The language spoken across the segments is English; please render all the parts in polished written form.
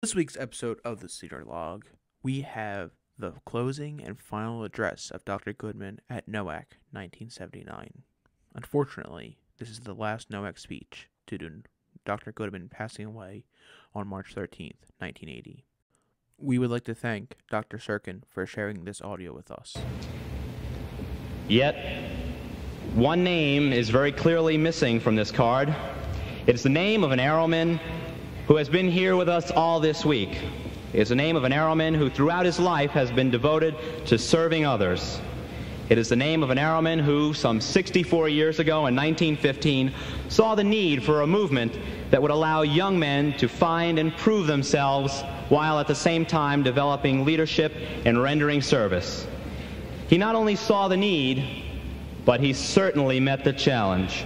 This week's episode of the Cedar Log, we have the closing and final address of Dr. Goodman at NOAC 1979. Unfortunately, this is the last NOAC speech due to Dr. Goodman passing away on March 13th, 1980. We would like to thank Dr. Sirkin for sharing this audio with us. Yet, one name is very clearly missing from this card. It is the name of an arrowman who has been here with us all this week. It is the name of an arrowman who throughout his life has been devoted to serving others. It is the name of an arrowman who, some 64 years ago in 1915, saw the need for a movement that would allow young men to find and prove themselves while at the same time developing leadership and rendering service. He not only saw the need, but he certainly met the challenge.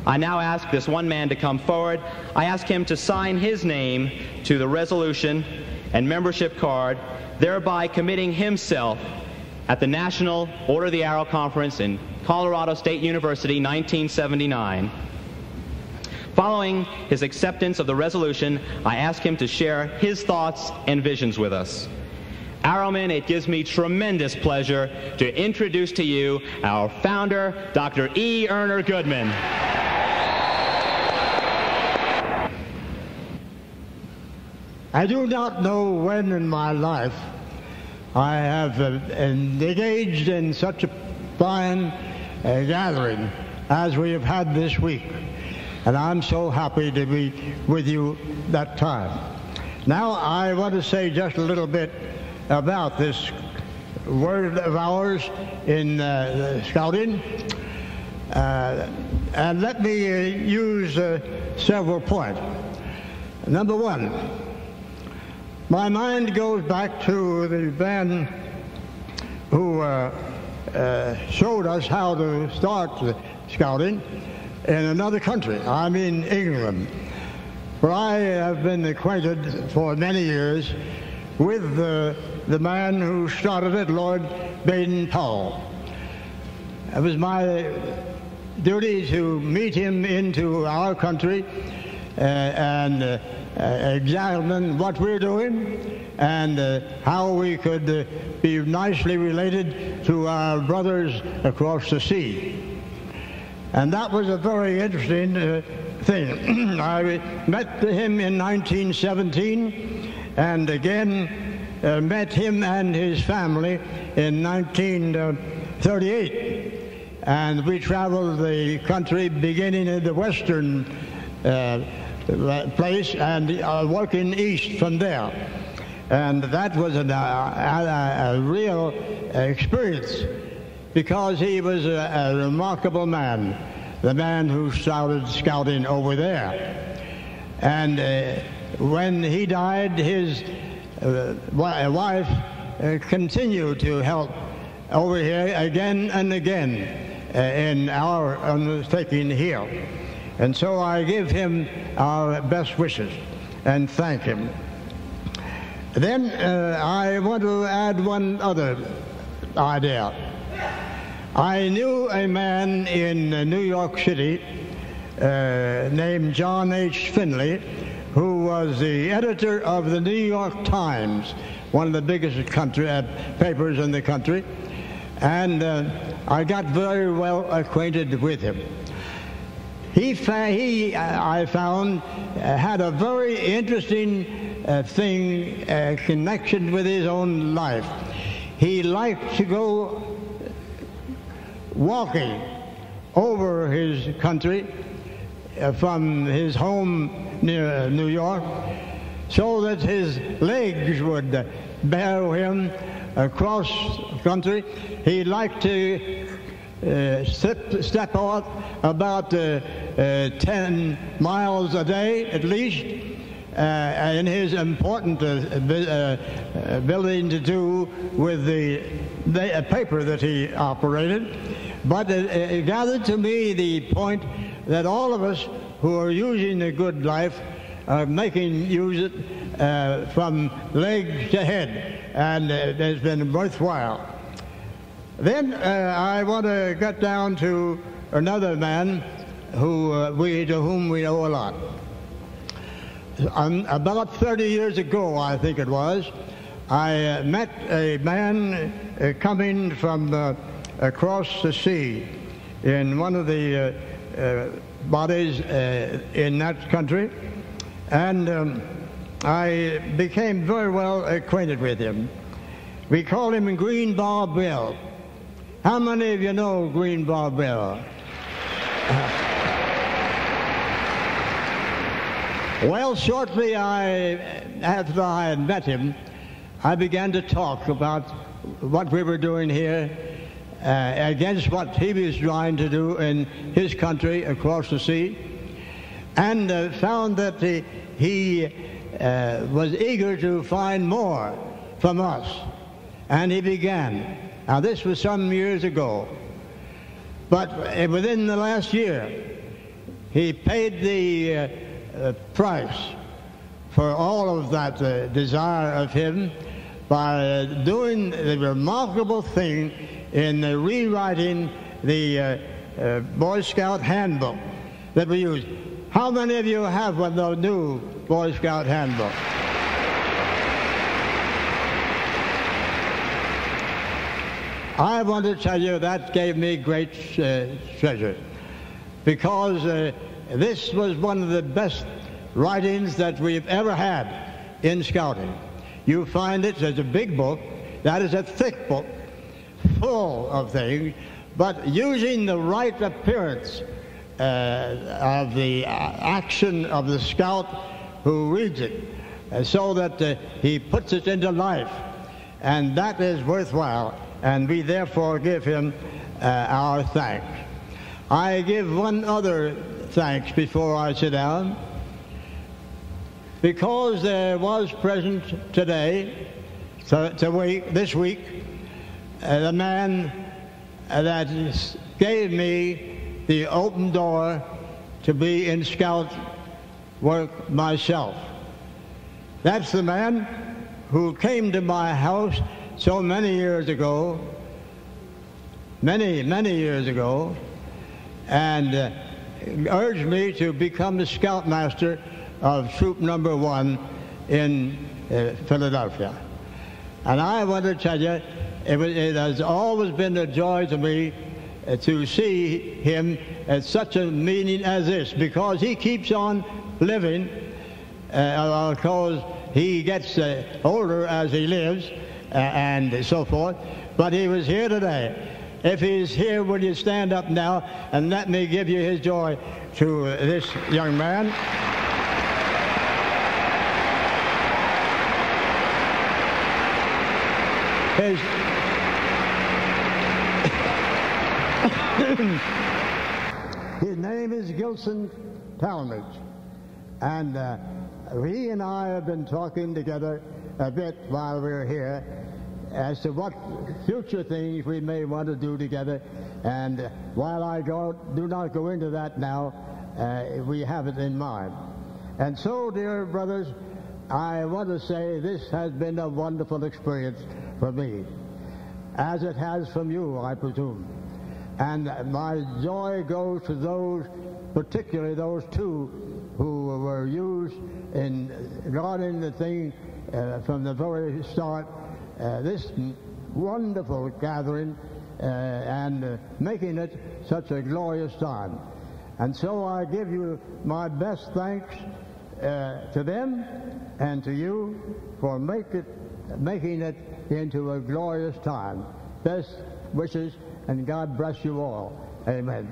I now ask this one man to come forward. I ask him to sign his name to the resolution and membership card, thereby committing himself at the National Order of the Arrow Conference in Colorado State University, 1979. Following his acceptance of the resolution, I ask him to share his thoughts and visions with us. Arrowmen, it gives me tremendous pleasure to introduce to you our founder, Dr. E. Erner Goodman. I do not know when in my life I have engaged in such a fine gathering as we have had this week, and I'm so happy to be with you that time. Now I want to say just a little bit about this word of ours in Scouting, and let me use several points. Number one, my mind goes back to the man who showed us how to start Scouting in another country, I mean England, where I have been acquainted for many years with the man who started it, Lord Baden-Powell. It was my duty to meet him into our country and examine what we're doing and how we could be nicely related to our brothers across the sea. And that was a very interesting thing. I met him in 1917 and again met him and his family in 1938. And we traveled the country beginning in the western place and working east from there. And that was a real experience because he was a remarkable man, the man who started Scouting over there. And when he died, his wife continued to help over here again and again in our undertaking here. And so I give him our best wishes and thank him. Then I want to add one other idea. I knew a man in New York City named John H. Finley, who was the editor of the New York Times, one of the biggest papers in the country, and I got very well acquainted with him. I found, had a very interesting connection with his own life. He liked to go walking over his country from his home near New York so that his legs would bear him across country. He liked to step out about 10 miles a day at least in his important ability to do with the paper that he operated. But it gathered to me the point that all of us who are using the good life are making use of it from legs to head, and it's been worthwhile. Then I want to get down to another man to whom we owe a lot. about 30 years ago, I think it was, I met a man coming from across the sea in one of the bodies in that country, and I became very well acquainted with him. We call him Greenbaugh Bill. How many of you know Greenbaugh Bill? Well, shortly after I had met him, I began to talk about what we were doing here against what he was trying to do in his country across the sea, and found that he was eager to find more from us. And he began. Now, this was some years ago, but within the last year, he paid the price for all of that desire of him by doing the remarkable thing in rewriting the Boy Scout handbook that we use. How many of you have one of the new Boy Scout handbook? I want to tell you that gave me great treasure, because this was one of the best writings that we've ever had in scouting. You find it as a big book, that is a thick book, full of things, but using the right appearance of the action of the scout who reads it, so that he puts it into life, and that is worthwhile, and we therefore give him our thanks. I give one other thanks before I sit down, because there was present today, this week, the man that gave me the open door to be in scout work myself. That's the man who came to my house so many years ago, many years ago, and urged me to become the scoutmaster of Troop Number 1 in Philadelphia. And I want to tell you, it has always been a joy to me to see him at such a meeting as this, because he keeps on living, because he gets older as he lives and so forth, but he was here today. If he's here, will you stand up now and let me give you his joy to this young man. His name is Gilson Talmadge, and he and I have been talking together a bit while we're here as to what future things we may want to do together, and while I do not go into that now, we have it in mind. And so, dear brothers, I want to say this has been a wonderful experience for me, as it has from you, I presume. And my joy goes to those, particularly those two who were used in guarding the thing from the very start, this wonderful gathering, and making it such a glorious time. And so I give you my best thanks to them and to you for making it into a glorious time. Best wishes, and God bless you all. Amen.